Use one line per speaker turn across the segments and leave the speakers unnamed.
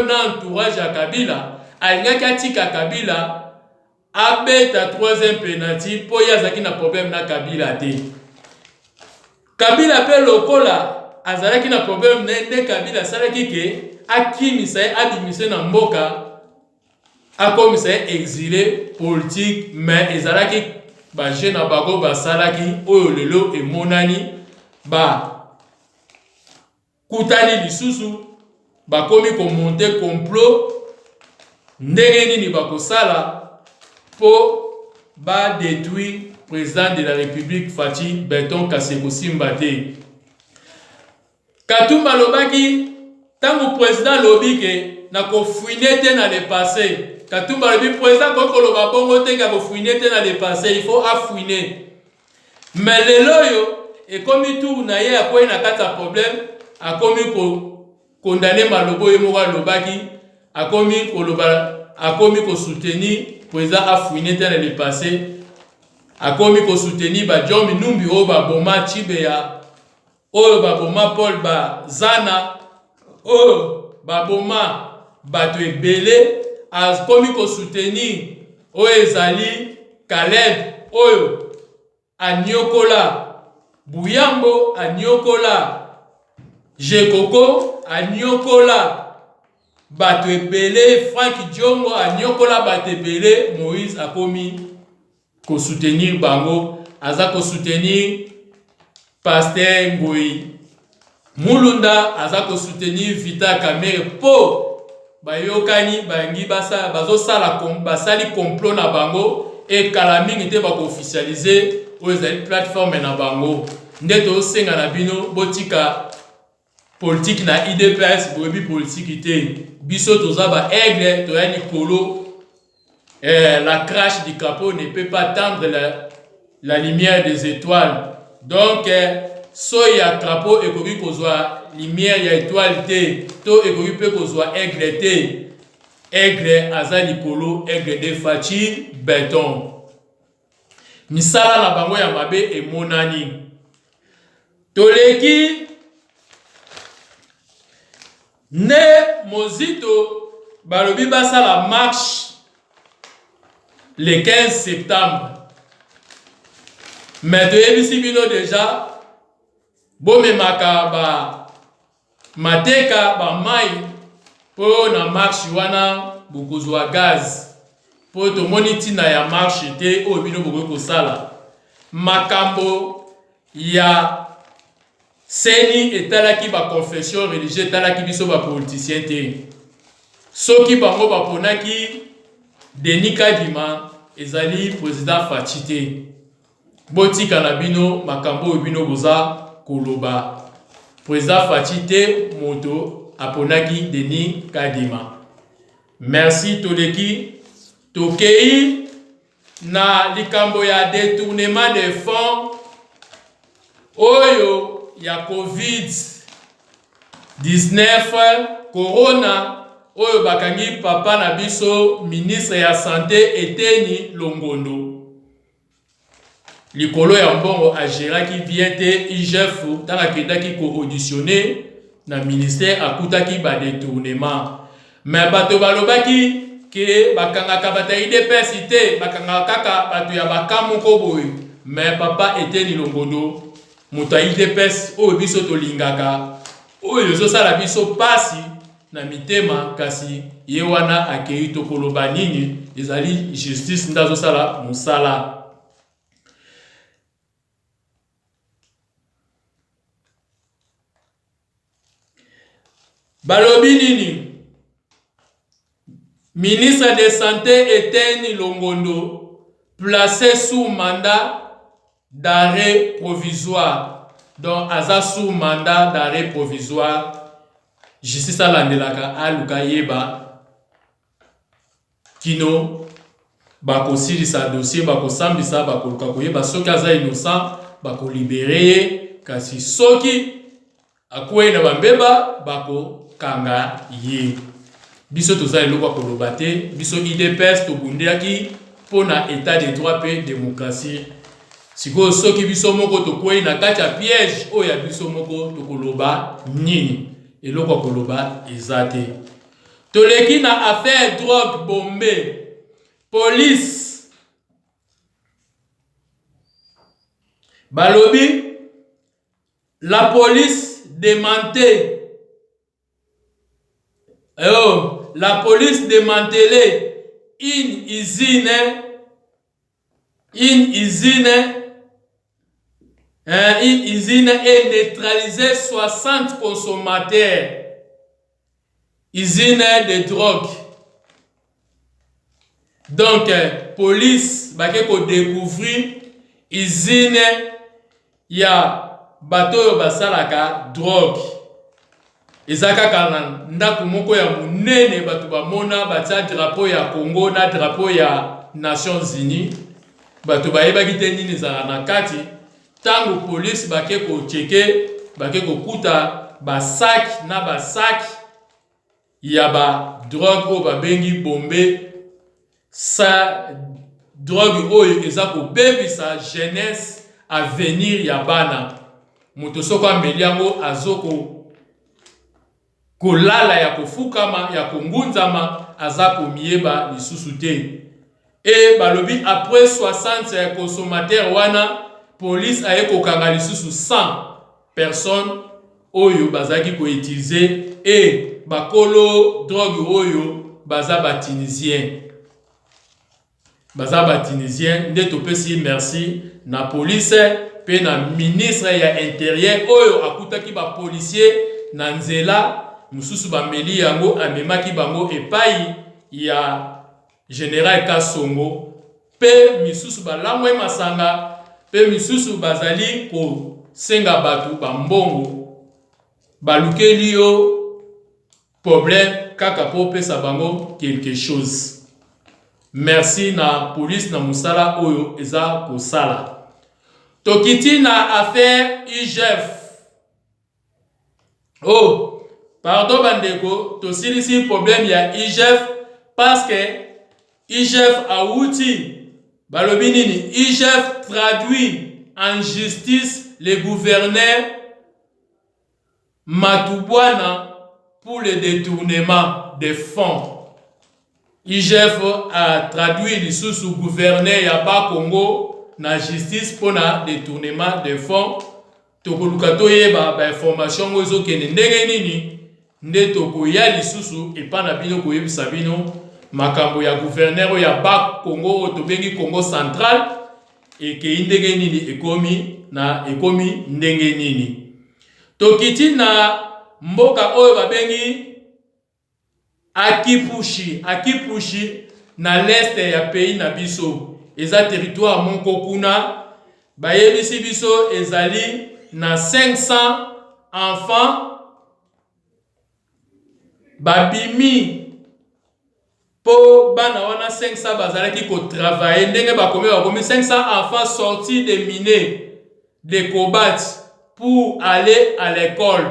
na entourage ya Kabila alingaki atika Kabila abeta troisième penalty po yazaki na problème na Kabila te. Kabila pe lokola azalaki na problème nde Kabila salaki ke akimisa ye abimise na mboka akomisa ye exilé politique mais ezalaki ba jeune bago basalaki oyo lelo emonani ba kutani lisusu bakomi komonte complot ndenge nini bakosala po ba détruire président de la République Fachi Beton Kaseko Simba te. Katumba lobaki tango président lobike na kofouiner te na le passé. Katumba lobi président ko loba bongo te ka kofouiner te na le passé, il faut affouiner. Mais lelo yo e komi tour na ye akoyi na kata problème, akomi ko condamner malobo ye moko lobaki, akomi ko loba, akomi ko soutenir président affouiner te na le passé. Akomi ko soutenir ba John Minumbi o ba boma Chibeya o ba boma Paul ba Zana o ba boma bato ebele. Akomi ko soutenir o ezali Caleb oyo anyokola Buyambo, anyokola Jekoko, anyokola bato ebele. Frank Diongo anyokola bato ebele. Moïse akomi ko soutenir bango, aza ko soutenir Pasteur Ngoi Mulunda, aza ko soutenir Vita Kamere po bayokani bangi basa bazosala basali complot na bango e kala mingi te bako officialiser o ezali plateforme na bango. Ndeto senga na bino botika politique na IDPS boyebi politique te. Biso toza ba aigle toyani kolo. La crache du capot ne peut pas tendre la lumière des étoiles. Donc, soya crapaud et kobi kozwa lumière ya étoile te, to et kobi pe kozwa aigle te. Aigle azali kolo, aigle de Fachi Beton. Misala na bango ya mabe e monani. Toleki ne mozito balobi basa la marche le 15 septembre. Mais de ebisi bino déjà bomemaka ba mateka ba mai po na marche wana bokozwa gaz po tomoni ntina ya marche te oyo bino bokoki kosala. Makambo ya seni etalaki ba confession religieuse etalaki biso ba politicien te. Soki bango baponaki Denis Kadima ezali président Fachi te. Botika na bino makambo bino boza koloba. Président Fachi te moto aponaki Denis Kadima. Merci toleki tokei na likambo ya détournement des fonds oyo ya COVID-19 corona oyo bakangi papa na biso ministre ya santé Eteni Longondo. Likolo ya mbongo agéraki bien te IGF tanga kedaki ko auditionner na ministère akutaki ba détournement. Mais bato balobaki ke bakangaka bata IDPS te, bakangaka kaka bato ya bakamu ko boy. Mais papa Eteni Longondo muta IDPS oyo biso tolingaka oyo zosala biso pasi na mitema kasi ye wana akei tokoloba nini ezali justice ndazo sala musala. Balobi nini ministre de santé Eteni Longondo placé sous mandat d'arrêt provisoire. Donc aza sous mandat d'arrêt provisoire. Justice alandelaka aluka yeba kino bako silisa dossier bako sambisa bako luka koyeba soki aza innocent bako libéré kasi soki akwe na bambeba bako kanga ye. Biso toza eloko koloba te, biso IDPS tobundiaki pona état de droit pe démocratie. Siko soki biso moko tokwe na kati ya piège oya biso moko tokoloba nini eloko koloba ezate. toleki na affaire drogue Bombé. Police balobi la police démantelée. La police démantelée une usine et neutralisé 60 consommateurs. Usine de drogue. Donc, police bake ko découvrir usine ya bato basalaka drogue. Ezaka kana ndako moko ya munene bato bamona batia drapeau ya Congo na drapeau ya Nations Unies. Bato bayebaki te nini ezala na kati. Tango police bake ko cheke bake ko kuta basak na basak ya ba drogue o babengi Bombé. Sa drogue oyo eza ko bebisa jeunesse avenir ya bana. Moto soko ameliango azoko kolala ya kofukama ya kongunzama aza komieba lisusu te. Et balobi après 60 consommateurs wana police aye kokanga lisusu 100 personnes oyo bazaki ko utiliser et bakolo drogue oyo baza ba Tunisien. Baza ba Tunisien nde topesi merci na police pe na ministre ya intérieur oyo akutaki ba policier na nzela mususu bameli yango amemaki bango epai ya Général Kasongo pe misusu balamwe masanga pe misusu bazali ko senga batu bambongo balukeli yo problème kaka po pesa bango quelque chose. Merci na police na musala oyo eza kosala. Tokiti na affaire IGF. Oh, pardon bandeko, tosilisi problème ya IGF parce que IGF awuti balobi nini IGF traduit en justice le gouverneur Matubwana pour le détournement des fonds. IGF a traduit le sous-gouverneur ya ba Congo na justice pour na détournement des fonds. Tokoluka toyeba ba information ozo kene ndenge nini nde tokoya lisusu epa na bino koyebisa bino makambo ya gouverneur ya ba Congo tobengi Congo central eke ndenge nini ekomi ndenge nini. Tokiti na mboka oyo babengi Akipushi na l'est ya pays na biso eza territoire moko kuna bayebisi biso ezali na 500 enfants babimi po bana wana 500 bazalaki ko travailler ndenge bakomi 500 enfants sortis des minés de Kobat pour aller à l'école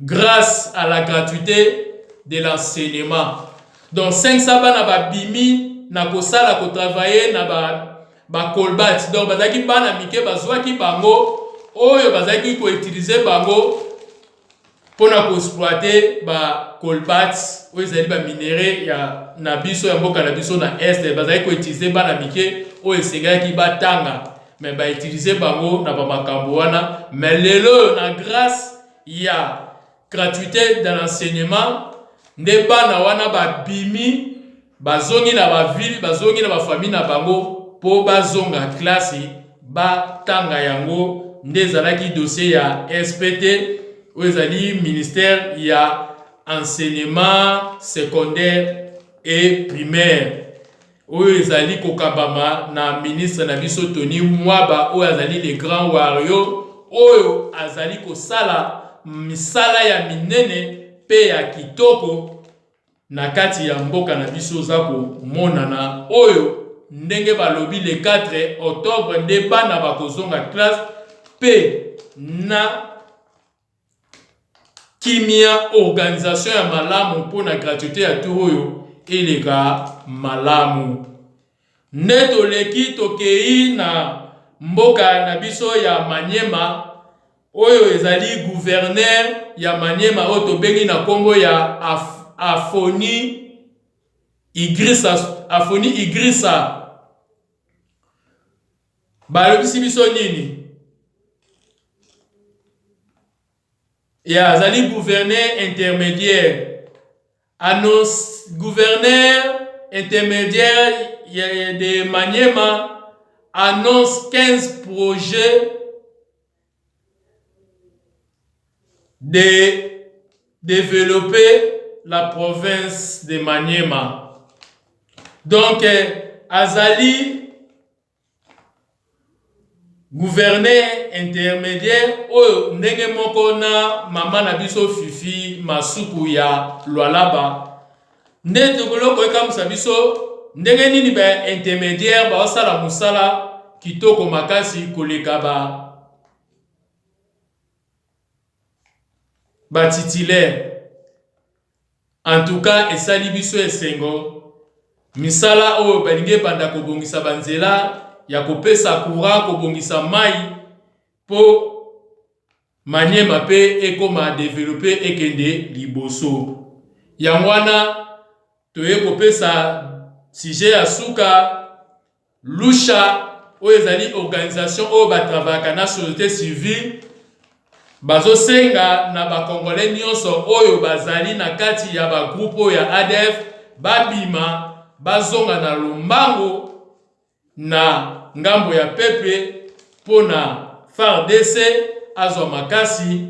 grâce à la gratuité de l'enseignement. Donc 500 bana babimi na kosala ko travailler na ba Kolbat. Donc bazaki bana mike bazwaki bango oyo bazaki ko utiliser bango pona ko exploiter ba Kolbat oyo ezali ba minéraux ya na biso ya mboka na biso na est bazaki ko utiliser bana mike oyo esengaki batanga mais ba utiliser bango na ba makambo wana mais lelo na grâce ya gratuité dans l'enseignement nde bana wana babimi bazongi na ba ville bazongi na ba famille na bango po bazonga classe batanga yango nde ezalaki dossier ya SPT oyo ezali ministère ya enseignement secondaire et primaire oyo ezali kokabama na ministre na biso Tony Mwaba oyo azali le grand wario oyo azali kosala misala ya minene pe ya kitoko na kati ya mboka na biso za komonana oyo ndenge balobi le 4 octobre nde bana bakozonga classe pe na kimia organisation ya malamu mpona gratuité ya tour oyo eleka malamu. Neto leki tokei na mboka na biso ya Manyema oyo ezali gouverneur ya Maniema oyo tobengi na kombo ya Afoni Igrisa balobisi biso nini ya azali gouverneur intermédiaire gouverneur intermédiaire de Maniema annonce 15 projets de développer la province de Maniema. Donc, azali gouverneur intermédiaire oyo ndenge moko na mama na biso Fifi Masuku ya Lualaba nde tokoloko ekamusa biso ndenge nini ba intermédiaire ba osala musala kitoko makasi koleka ba titulaire. En tout cas, esali biso esengo misala oyo balingi banda kobongisa banzela ya kopesa courant kobongisa mai po Maniema pe ekoma développer ekende liboso. Yango wana toye kopesa sujet ya suka Lusha oyo ezali organisation oyo batravaillaka na société civile bazo senga na bakongolais nyonso oyo bazali na kati ya ba groupe ya ADF babima bazonga na lombango na ngambo ya pepe pona FARDC azwa makasi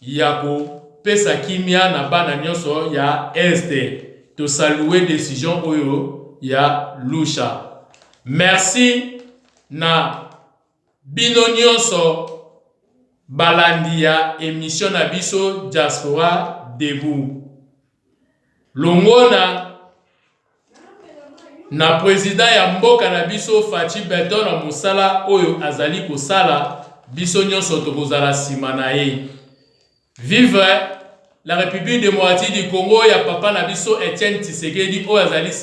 ya kopesa kimia na bana nyonso ya este. To saluer décision oyo ya Lusha. Merci na bino nyonso balandi ya émission na biso Diaspora Debout. Longona na président ya mboka na biso Fachi Beton na musala oyo azali kosala biso nyonso tokozala sima na ye. Vive la République démocratique du Congo ya papa na biso Etienne Tshisekedi oyo azali